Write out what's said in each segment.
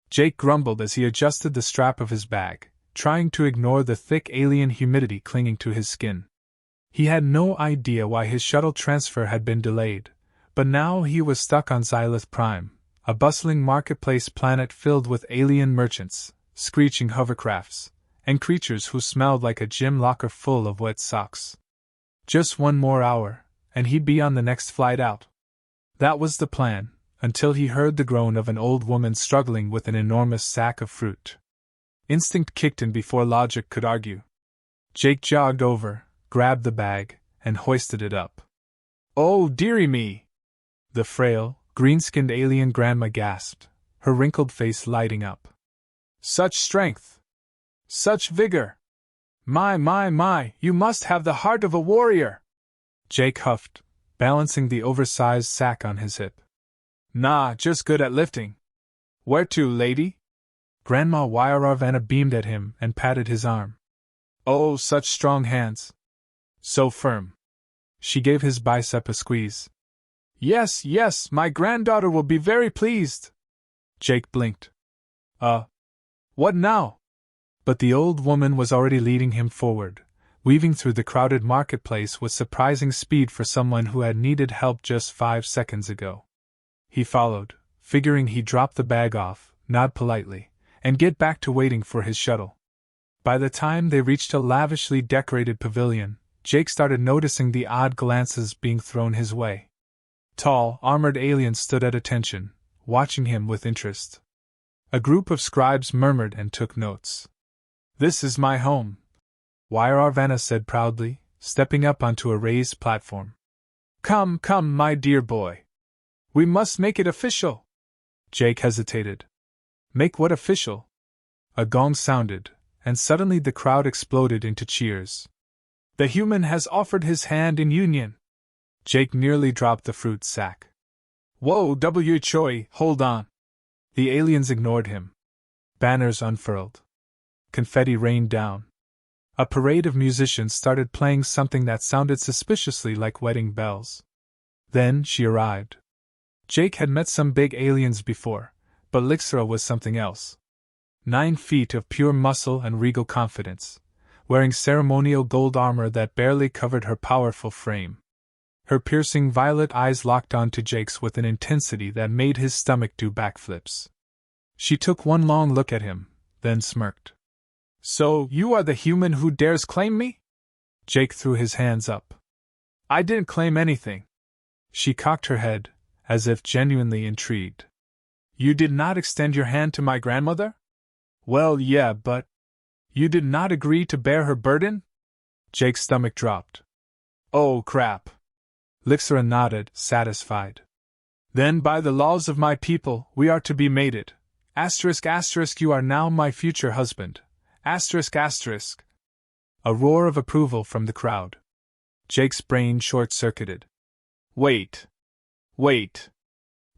Jake grumbled as he adjusted the strap of his bag, trying to ignore the thick alien humidity clinging to his skin. He had no idea why his shuttle transfer had been delayed, but now he was stuck on Xylith Prime, a bustling marketplace planet filled with alien merchants, screeching hovercrafts, and creatures who smelled like a gym locker full of wet socks. Just one more hour, and he'd be on the next flight out. That was the plan, until he heard the groan of an old woman struggling with an enormous sack of fruit. Instinct kicked in before logic could argue. Jake jogged over, grabbed the bag, and hoisted it up. "Oh, dearie me!" the frail, green-skinned alien grandma gasped, her wrinkled face lighting up. "Such strength! Such vigor! My, you must have the heart of a warrior!" Jake huffed, balancing the oversized sack on his hip. "Nah, just good at lifting." "Where to, lady?" Grandma Wyrarvana beamed at him and patted his arm. "Oh, such strong hands. So firm." She gave his bicep a squeeze. Yes, my granddaughter will be very pleased." Jake blinked. What now?" But the old woman was already leading him forward, weaving through the crowded marketplace with surprising speed for someone who had needed help just 5 seconds ago. He followed, figuring he'd drop the bag off, nod politely, and get back to waiting for his shuttle. By the time they reached a lavishly decorated pavilion, Jake started noticing the odd glances being thrown his way. Tall, armored aliens stood at attention, watching him with interest. A group of scribes murmured and took notes. "This is my home," Wyrarvana said proudly, stepping up onto a raised platform. Come, my dear boy. We must make it official." Jake hesitated. "Make what official?" A gong sounded, and suddenly the crowd exploded into cheers. "The human has offered his hand in union." Jake nearly dropped the fruit sack. "Whoa, Choi, hold on." The aliens ignored him. Banners unfurled. Confetti rained down. A parade of musicians started playing something that sounded suspiciously like wedding bells. Then she arrived. Jake had met some big aliens before, but Lixra was something else. 9 feet of pure muscle and regal confidence, wearing ceremonial gold armor that barely covered her powerful frame. Her piercing violet eyes locked onto Jake's with an intensity that made his stomach do backflips. She took one long look at him, then smirked. "So, you are the human who dares claim me?" Jake threw his hands up. "I didn't claim anything." She cocked her head, as if genuinely intrigued. "You did not extend your hand to my grandmother?" "Well, yeah, but you did not agree to bear her burden?" Jake's stomach dropped. "Oh, crap." Lixra nodded, satisfied. "Then by the laws of my people, we are to be mated. ***, you are now my future husband. ***. A roar of approval from the crowd. Jake's brain short-circuited. Wait.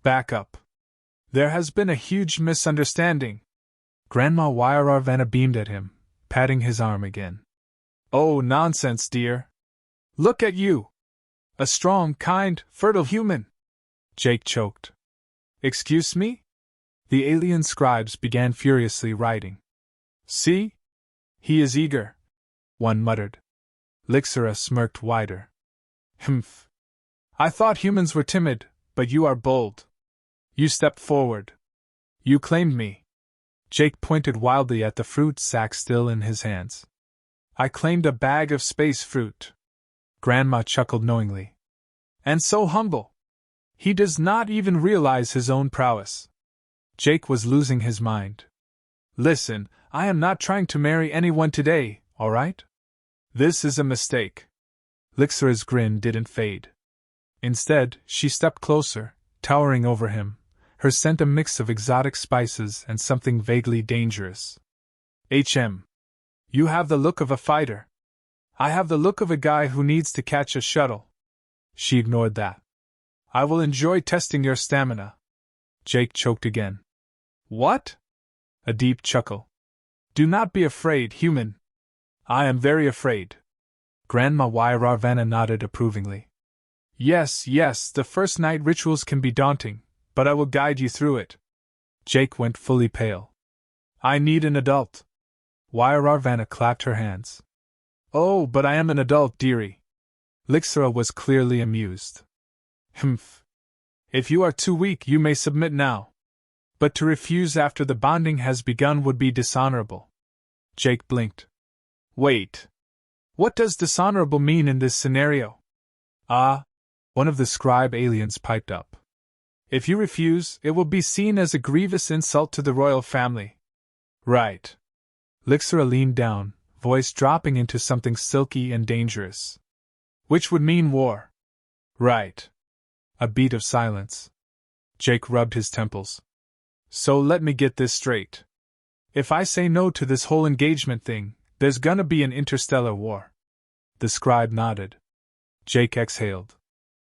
Back up. There has been a huge misunderstanding." Grandma Wyrarvana beamed at him, patting his arm again. "Oh, nonsense, dear. Look at you. A strong, kind, fertile human." Jake choked. "Excuse me?" The alien scribes began furiously writing. "See? He is eager," one muttered. Lixra smirked wider. "Humph. I thought humans were timid, but you are bold. You stepped forward. You claimed me." Jake pointed wildly at the fruit sack still in his hands. "I claimed a bag of space fruit." Grandma chuckled knowingly. "And so humble. He does not even realize his own prowess." Jake was losing his mind. "Listen, I am not trying to marry anyone today, all right? This is a mistake." Lixra's grin didn't fade. Instead, she stepped closer, towering over him, her scent a mix of exotic spices and something vaguely dangerous. You have the look of a fighter. I have the look of a guy who needs to catch a shuttle." She ignored that. "I will enjoy testing your stamina." Jake choked again. "What?" A deep chuckle. "Do not be afraid, human." "I am very afraid." Grandma Wyrarvana nodded approvingly. Yes, the first night rituals can be daunting, but I will guide you through it." Jake went fully pale. I need an adult. Wyrarvana clapped her hands. Oh, but I am an adult, dearie. Lixera was clearly amused. Humph. If you are too weak, you may submit now. But to refuse after the bonding has begun would be dishonorable. Jake blinked. Wait. What does dishonorable mean in this scenario? Ah, one of the scribe aliens piped up. If you refuse, it will be seen as a grievous insult to the royal family. Right. Lixera leaned down, voice dropping into something silky and dangerous. Which would mean war. Right. A beat of silence. Jake rubbed his temples. So let me get this straight. If I say no to this whole engagement thing, there's gonna be an interstellar war. The scribe nodded. Jake exhaled.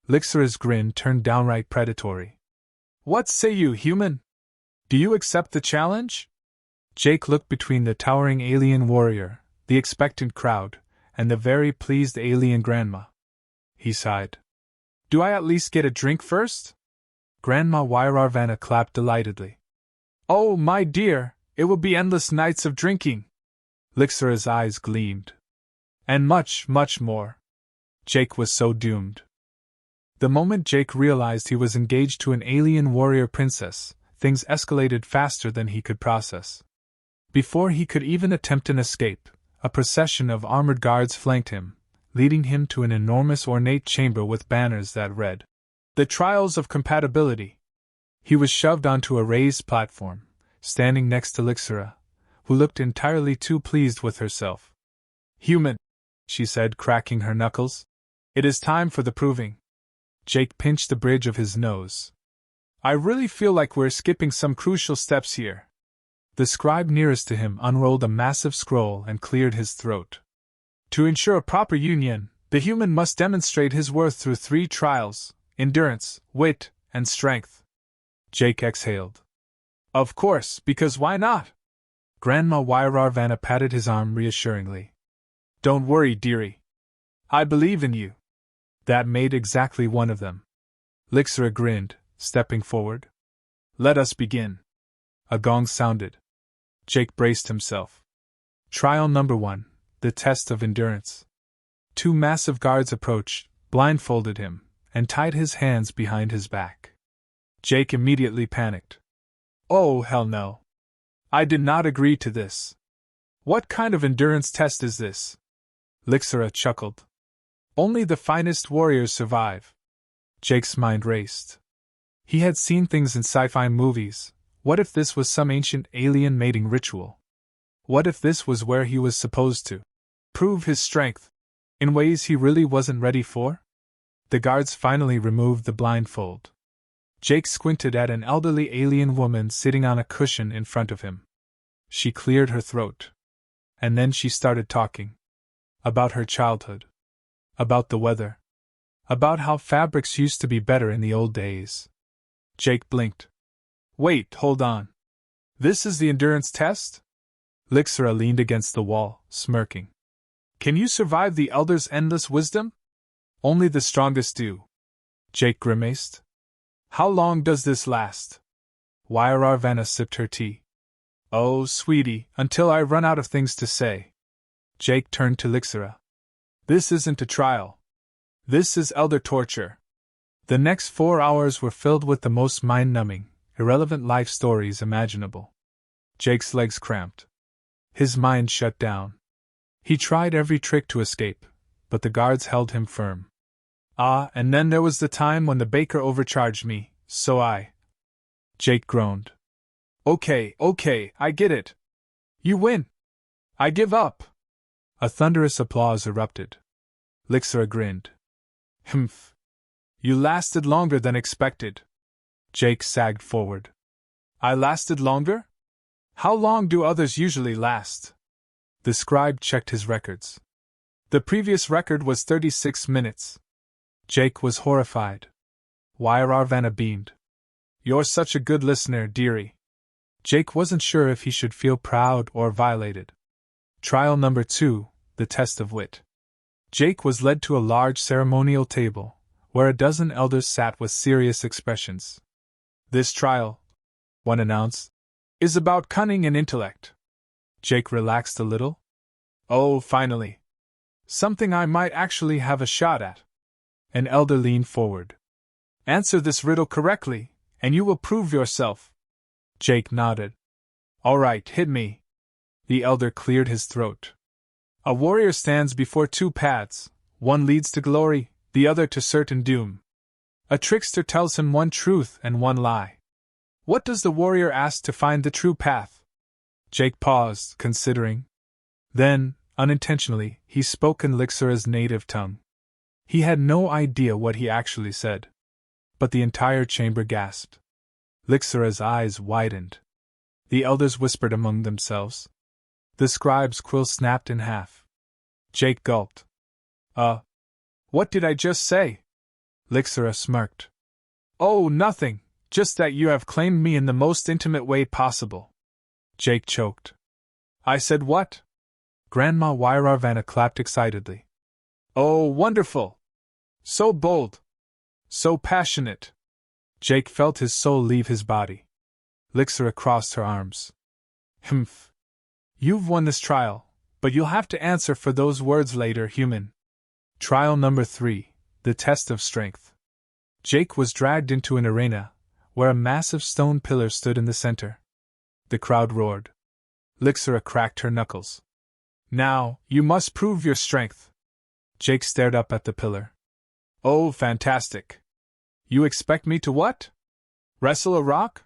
Lixera's grin turned downright predatory. What say you, human? Do you accept the challenge? Jake looked between the towering alien warrior, the expectant crowd, and the very pleased alien grandma. He sighed. Do I at least get a drink first? Grandma Wyrarvana clapped delightedly. Oh, my dear, it will be endless nights of drinking. Lixera's eyes gleamed. And much, much more. Jake was so doomed. The moment Jake realized he was engaged to an alien warrior princess, things escalated faster than he could process. Before he could even attempt an escape, a procession of armored guards flanked him, leading him to an enormous ornate chamber with banners that read, The Trials of Compatibility. He was shoved onto a raised platform, standing next to Lixera, who looked entirely too pleased with herself. Human, she said, cracking her knuckles. It is time for the proving. Jake pinched the bridge of his nose. I really feel like we're skipping some crucial steps here. The scribe nearest to him unrolled a massive scroll and cleared his throat. To ensure a proper union, the human must demonstrate his worth through 3 trials: endurance, wit, and strength. Jake exhaled. Of course, because why not? Grandma Wyrarvana patted his arm reassuringly. Don't worry, dearie. I believe in you. That made exactly one of them. Lixera grinned, stepping forward. Let us begin. A gong sounded. Jake braced himself. Trial number 1, the test of endurance. 2 massive guards approached, blindfolded him, and tied his hands behind his back. Jake immediately panicked. Oh, hell no. I did not agree to this. What kind of endurance test is this? Lixera chuckled. Only the finest warriors survive. Jake's mind raced. He had seen things in sci-fi movies. What if this was some ancient alien mating ritual? What if this was where he was supposed to prove his strength in ways he really wasn't ready for? The guards finally removed the blindfold. Jake squinted at an elderly alien woman sitting on a cushion in front of him. She cleared her throat. And then she started talking. About her childhood. About the weather. About how fabrics used to be better in the old days. Jake blinked. Wait, hold on. This is the endurance test? Lixera leaned against the wall, smirking. Can you survive the Elder's endless wisdom? Only the strongest do. Jake grimaced. How long does this last? Wyrarvana sipped her tea. Oh, sweetie, until I run out of things to say. Jake turned to Lixera. This isn't a trial. This is elder torture. The next 4 hours were filled with the most mind-numbing, irrelevant life stories imaginable. Jake's legs cramped. His mind shut down. He tried every trick to escape, but the guards held him firm. Ah, and then there was the time when the baker overcharged me, so I... Jake groaned. Okay, I get it. You win. I give up. A thunderous applause erupted. Lixera grinned. Humph. You lasted longer than expected. Jake sagged forward. I lasted longer? How long do others usually last? The scribe checked his records. The previous record was 36 minutes. Jake was horrified. Wyrarvana beamed. You're such a good listener, dearie. Jake wasn't sure if he should feel proud or violated. Trial number 2, the test of wit. Jake was led to a large ceremonial table, where a dozen elders sat with serious expressions. This trial, one announced, is about cunning and intellect. Jake relaxed a little. Oh, finally. Something I might actually have a shot at. An elder leaned forward. Answer this riddle correctly, and you will prove yourself. Jake nodded. All right, hit me. The elder cleared his throat. A warrior stands before two paths, one leads to glory, the other to certain doom. A trickster tells him one truth and one lie. What does the warrior ask to find the true path? Jake paused, considering. Then, unintentionally, he spoke in Lixira's native tongue. He had no idea what he actually said. But the entire chamber gasped. Lixira's eyes widened. The elders whispered among themselves. The scribe's quill snapped in half. Jake gulped. What did I just say? Lixira smirked. Oh, nothing, just that you have claimed me in the most intimate way possible. Jake choked. I said what? Grandma Wyrarvana clapped excitedly. Oh, wonderful! So bold! So passionate! Jake felt his soul leave his body. Lixira crossed her arms. Humph. You've won this trial, but you'll have to answer for those words later, human. Trial number 3, the test of strength. Jake was dragged into an arena, where a massive stone pillar stood in the center. The crowd roared. Lixira cracked her knuckles. Now, you must prove your strength. Jake stared up at the pillar. Oh, fantastic. You expect me to what? Wrestle a rock?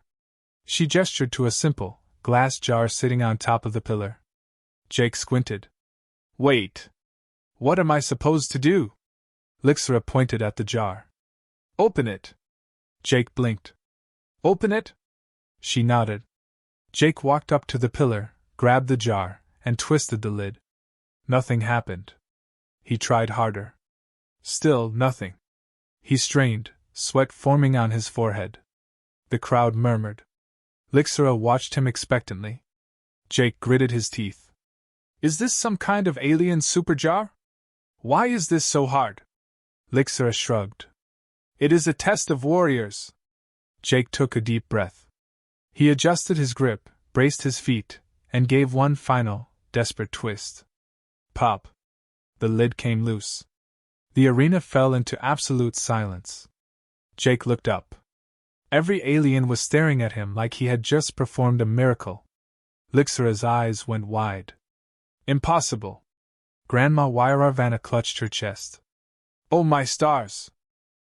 She gestured to a simple, glass jar sitting on top of the pillar. Jake squinted. Wait. What am I supposed to do? Lixira pointed at the jar. Open it. Jake blinked. Open it? She nodded. Jake walked up to the pillar, grabbed the jar, and twisted the lid. Nothing happened. He tried harder. Still nothing. He strained, sweat forming on his forehead. The crowd murmured. Lixira watched him expectantly. Jake gritted his teeth. Is this some kind of alien super jar? Why is this so hard? Lixira shrugged. It is a test of warriors. Jake took a deep breath. He adjusted his grip, braced his feet, and gave one final, desperate twist. Pop. The lid came loose. The arena fell into absolute silence. Jake looked up. Every alien was staring at him like he had just performed a miracle. Lixira's eyes went wide. Impossible. Grandma Wyrarvana clutched her chest. Oh my stars!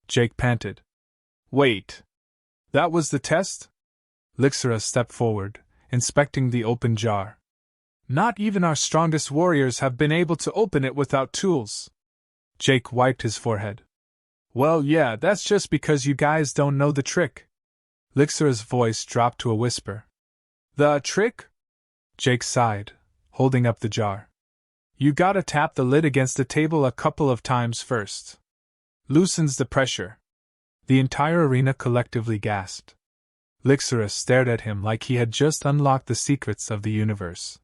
Jake panted. Wait. That was the test? Lixira stepped forward, inspecting the open jar. Not even our strongest warriors have been able to open it without tools. Jake wiped his forehead. Well, yeah, that's just because you guys don't know the trick. Lixira's voice dropped to a whisper. The trick? Jake sighed, holding up the jar. You gotta tap the lid against the table a couple of times first. Loosens the pressure. The entire arena collectively gasped. Lixira stared at him like he had just unlocked the secrets of the universe.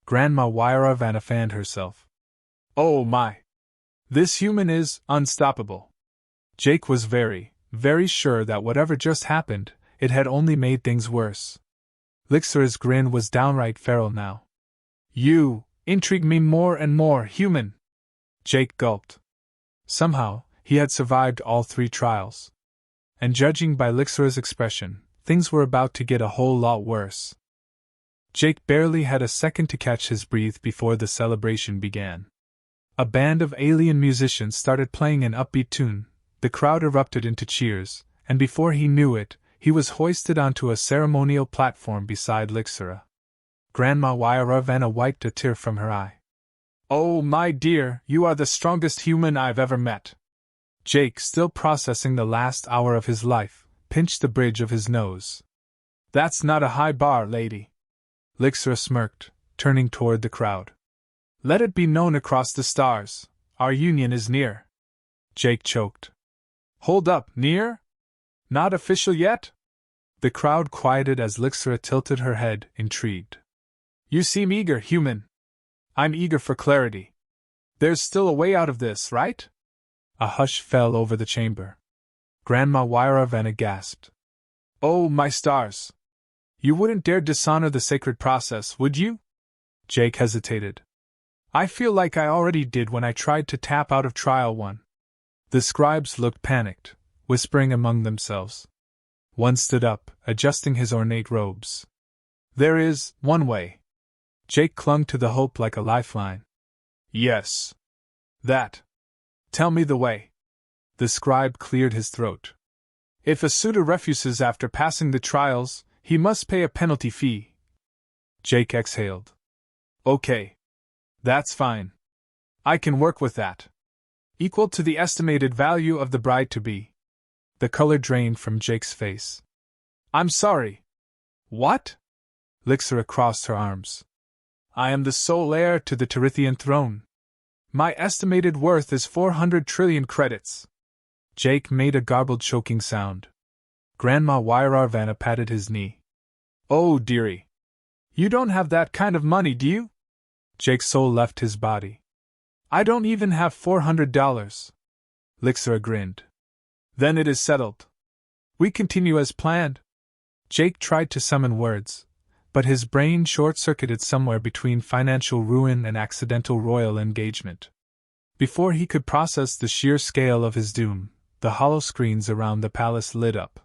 Grandma Wyrarvana fanned herself. Oh my! This human is unstoppable. Jake was very, very sure that whatever just happened, it had only made things worse. Lixira's grin was downright feral now. You intrigue me more and more, human! Jake gulped. Somehow, he had survived all 3 trials. And judging by Lixira's expression, things were about to get a whole lot worse. Jake barely had a second to catch his breath before the celebration began. A band of alien musicians started playing an upbeat tune, the crowd erupted into cheers, and before he knew it, he was hoisted onto a ceremonial platform beside Lixira. Grandma Wyrarvana wiped a tear from her eye. Oh, my dear, you are the strongest human I've ever met. Jake, still processing the last hour of his life, pinched the bridge of his nose. That's not a high bar, lady. Lixira smirked, turning toward the crowd. Let it be known across the stars, our union is near. Jake choked. Hold up, near? Not official yet? The crowd quieted as Lixira tilted her head, intrigued. You seem eager, human. I'm eager for clarity. There's still a way out of this, right? A hush fell over the chamber. Grandma Wyrarvana gasped. Oh, my stars! You wouldn't dare dishonor the sacred process, would you? Jake hesitated. I feel like I already did when I tried to tap out of Trial 1. The scribes looked panicked, whispering among themselves. One stood up, adjusting his ornate robes. There is one way. Jake clung to the hope like a lifeline. Yes. That. Tell me the way. The scribe cleared his throat. If a suitor refuses after passing the trials, he must pay a penalty fee. Jake exhaled. Okay. That's fine. I can work with that. Equal to the estimated value of the bride-to-be. The color drained from Jake's face. I'm sorry. What? Lixera crossed her arms. I am the sole heir to the Tirithian throne. My estimated worth is 400 trillion credits. Jake made a garbled choking sound. Grandma Wyrarvana patted his knee. Oh, dearie. You don't have that kind of money, do you? Jake's soul left his body. I don't even have $400. Lixera grinned. Then it is settled. We continue as planned. Jake tried to summon words, but his brain short-circuited somewhere between financial ruin and accidental royal engagement. Before he could process the sheer scale of his doom, the hollow screens around the palace lit up.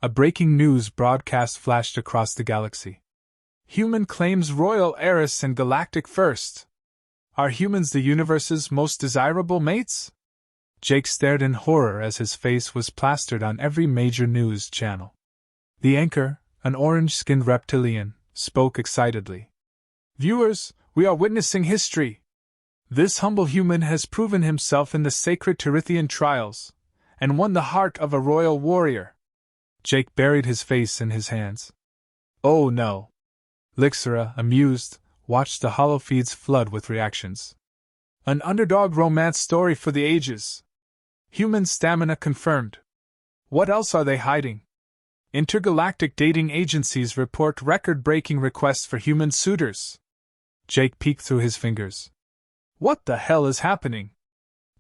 A breaking news broadcast flashed across the galaxy. Human claims royal heiress and galactic first. Are humans the universe's most desirable mates? Jake stared in horror as his face was plastered on every major news channel. The anchor, an orange-skinned reptilian, spoke excitedly. Viewers, we are witnessing history. This humble human has proven himself in the sacred Tirithian trials, and won the heart of a royal warrior. Jake buried his face in his hands. Oh no. Lixera, amused, watched the hollow feeds flood with reactions. An underdog romance story for the ages. Human stamina confirmed. What else are they hiding? Intergalactic dating agencies report record-breaking requests for human suitors. Jake peeked through his fingers. What the hell is happening?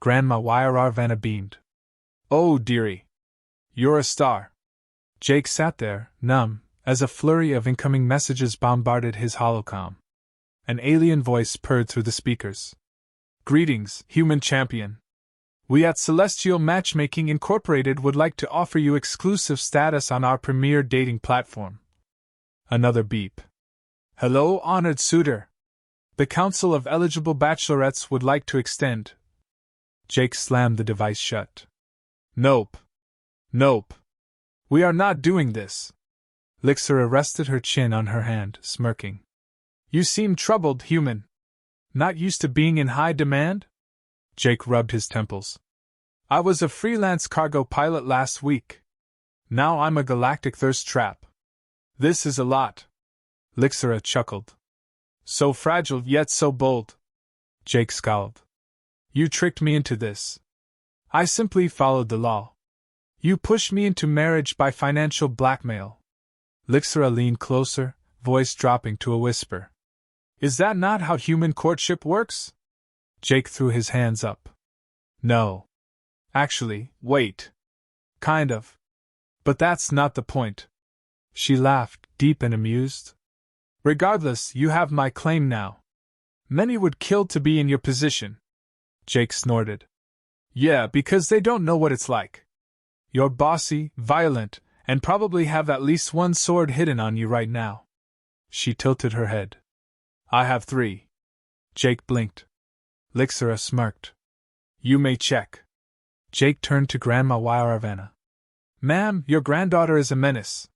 Grandma Wyrarvana beamed. Oh, dearie. You're a star. Jake sat there, numb, as a flurry of incoming messages bombarded his holocom. An alien voice purred through the speakers. Greetings, human champion. We at Celestial Matchmaking Incorporated would like to offer you exclusive status on our premier dating platform. Another beep. Hello, honored suitor. The Council of Eligible Bachelorettes would like to extend. Jake slammed the device shut. Nope. Nope. We are not doing this. Lixera rested her chin on her hand, smirking. You seem troubled, human. Not used to being in high demand? Jake rubbed his temples. I was a freelance cargo pilot last week. Now I'm a galactic thirst trap. This is a lot. Lixera chuckled. So fragile yet so bold. Jake scowled. You tricked me into this. I simply followed the law. You pushed me into marriage by financial blackmail. Lixera leaned closer, voice dropping to a whisper. Is that not how human courtship works? Jake threw his hands up. No. Actually, wait. Kind of. But that's not the point. She laughed, deep and amused. Regardless, you have my claim now. Many would kill to be in your position. Jake snorted. Yeah, because they don't know what it's like. You're bossy, violent, and probably have at least one sword hidden on you right now. She tilted her head. I have 3. Jake blinked. Lixera smirked. You may check. Jake turned to Grandma Wyrarvana. Ma'am, your granddaughter is a menace.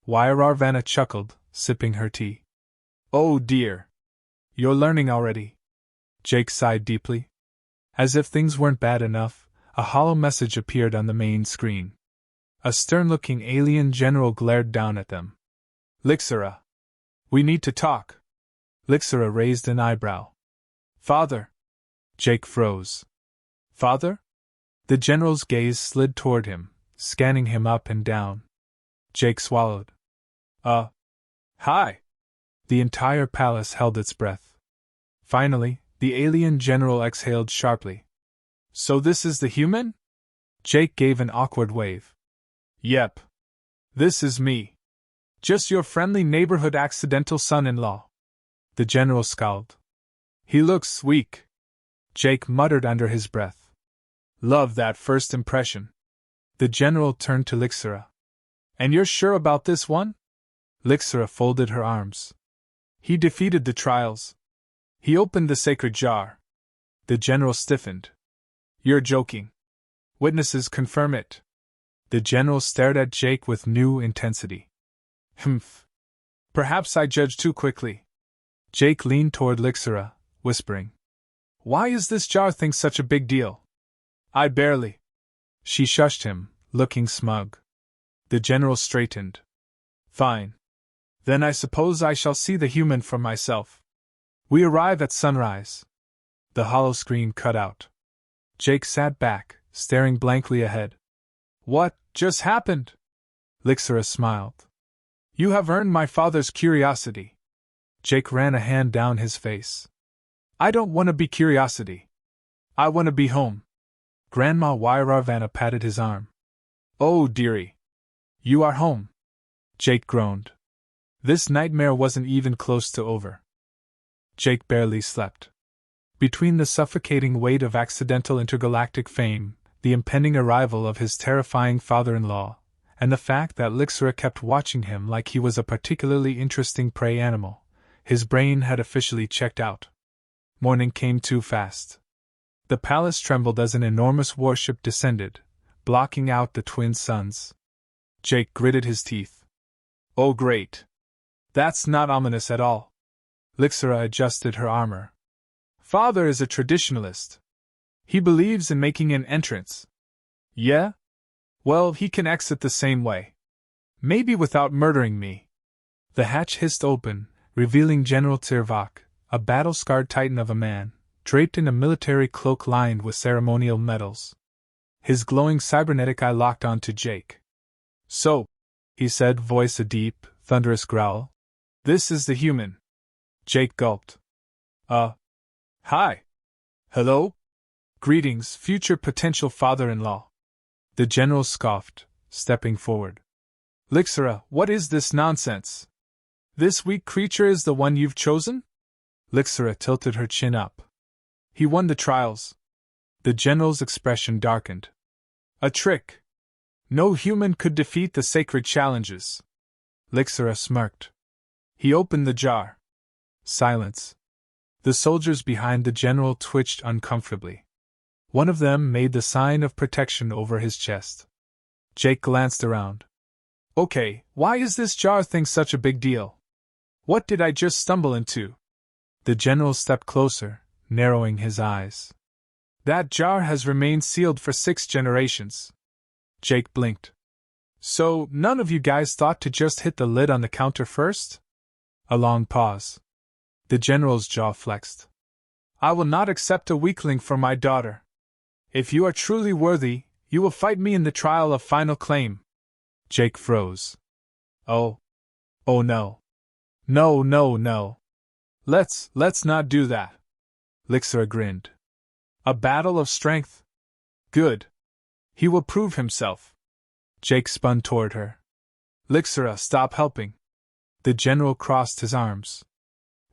Wyrarvana chuckled, sipping her tea. Oh dear. You're learning already. Jake sighed deeply. As if things weren't bad enough, a hollow message appeared on the main screen. A stern-looking alien general glared down at them. Lixera. We need to talk. Lixera raised an eyebrow. Father. Jake froze. Father? The general's gaze slid toward him, scanning him up and down. Jake swallowed. Hi. The entire palace held its breath. Finally, the alien general exhaled sharply. So this is the human? Jake gave an awkward wave. Yep. This is me. Just your friendly neighborhood accidental son-in-law. The general scowled. He looks weak, Jake muttered under his breath. Love that first impression. The general turned to Lixera. And you're sure about this one? Lixera folded her arms. He defeated the trials. He opened the sacred jar. The general stiffened. You're joking. Witnesses confirm it. The general stared at Jake with new intensity. Humph. Perhaps I judged too quickly. Jake leaned toward Lixera, whispering. Why is this jar thing such a big deal? I barely. She shushed him, looking smug. The general straightened. Fine. Then I suppose I shall see the human for myself. We arrive at sunrise. The hollow screen cut out. Jake sat back, staring blankly ahead. What just happened? Lixera smiled. You have earned my father's curiosity. Jake ran a hand down his face. I don't want to be curiosity. I want to be home. Grandma Wairavana patted his arm. Oh, dearie. You are home. Jake groaned. This nightmare wasn't even close to over. Jake barely slept. Between the suffocating weight of accidental intergalactic fame, the impending arrival of his terrifying father-in-law, and the fact that Lixera kept watching him like he was a particularly interesting prey animal, his brain had officially checked out. Morning came too fast. The palace trembled as an enormous warship descended, blocking out the twin suns. Jake gritted his teeth. Oh great. That's not ominous at all. Lixera adjusted her armor. Father is a traditionalist. He believes in making an entrance. Yeah? Well, he can exit the same way. Maybe without murdering me. The hatch hissed open, revealing General Tirvak, a battle-scarred titan of a man, draped in a military cloak lined with ceremonial medals. His glowing cybernetic eye locked onto Jake. So, he said, voice a deep, thunderous growl. This is the human. Jake gulped. Hi. Hello? Greetings, future potential father-in-law. The general scoffed, stepping forward. Lixera, what is this nonsense? This weak creature is the one you've chosen? Lixera tilted her chin up. He won the trials. The general's expression darkened. A trick. No human could defeat the sacred challenges. Lixera smirked. He opened the jar. Silence. The soldiers behind the general twitched uncomfortably. One of them made the sign of protection over his chest. Jake glanced around. Okay, why is this jar thing such a big deal? What did I just stumble into? The general stepped closer, narrowing his eyes. That jar has remained sealed for 6 generations. Jake blinked. So, none of you guys thought to just hit the lid on the counter first? A long pause. The general's jaw flexed. I will not accept a weakling for my daughter. If you are truly worthy, you will fight me in the trial of final claim. Jake froze. Oh no. No. Let's not do that. Lixera grinned. A battle of strength? Good. He will prove himself. Jake spun toward her. Lixera, stop helping. The general crossed his arms.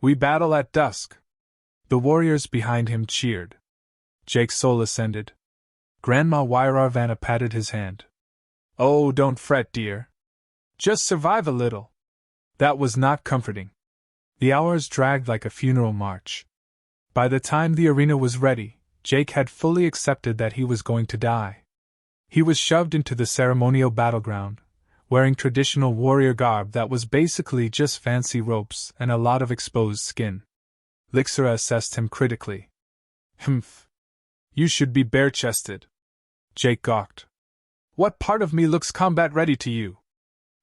We battle at dusk. The warriors behind him cheered. Jake's soul ascended. Grandma Wairavana patted his hand. Oh, don't fret, dear. Just survive a little. That was not comforting. The hours dragged like a funeral march. By the time the arena was ready, Jake had fully accepted that he was going to die. He was shoved into the ceremonial battleground, wearing traditional warrior garb that was basically just fancy ropes and a lot of exposed skin. Lixera assessed him critically. Humph. You should be bare-chested. Jake gawked. What part of me looks combat-ready to you?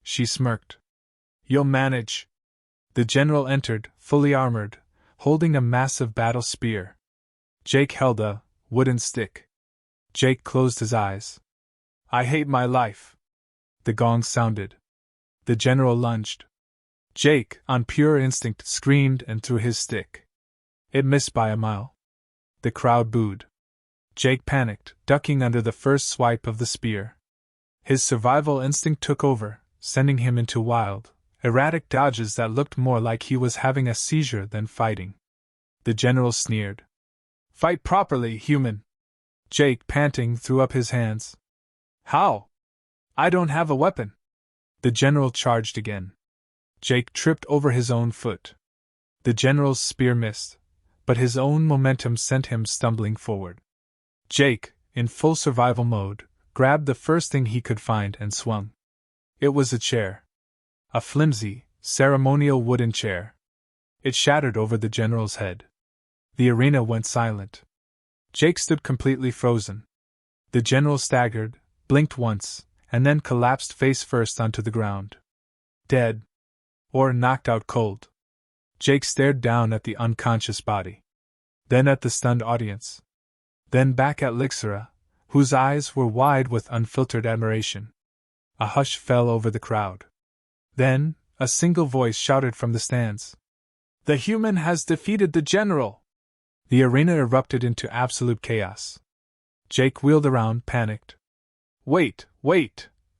She smirked. You'll manage. The general entered, fully armored, holding a massive battle spear. Jake held a wooden stick. Jake closed his eyes. I hate my life. The gong sounded. The general lunged. Jake, on pure instinct, screamed and threw his stick. It missed by a mile. The crowd booed. Jake panicked, ducking under the first swipe of the spear. His survival instinct took over, sending him into wild, erratic dodges that looked more like he was having a seizure than fighting. The general sneered. Fight properly, human! Jake, panting, threw up his hands. How? I don't have a weapon! The general charged again. Jake tripped over his own foot. The general's spear missed, but his own momentum sent him stumbling forward. Jake, in full survival mode, grabbed the first thing he could find and swung. It was a chair. A flimsy, ceremonial wooden chair. It shattered over the general's head. The arena went silent. Jake stood completely frozen. The general staggered, blinked once, and then collapsed face first onto the ground. Dead. Or knocked out cold. Jake stared down at the unconscious body. Then at the stunned audience. Then back at Lixera, whose eyes were wide with unfiltered admiration. A hush fell over the crowd. Then, a single voice shouted from the stands. The human has defeated the general! The arena erupted into absolute chaos. Jake wheeled around, panicked. Wait,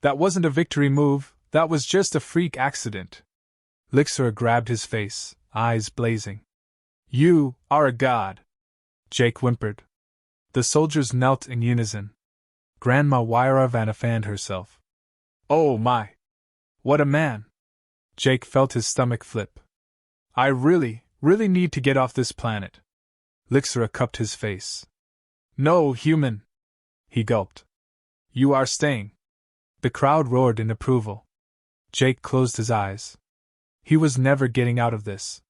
that wasn't a victory move, that was just a freak accident. Lixera grabbed his face, eyes blazing. You are a god! Jake whimpered. The soldiers knelt in unison. Grandma Wairavana fanned herself. Oh my! What a man! Jake felt his stomach flip. I really need to get off this planet. Lixera cupped his face. No, human! He gulped. You are staying. The crowd roared in approval. Jake closed his eyes. He was never getting out of this.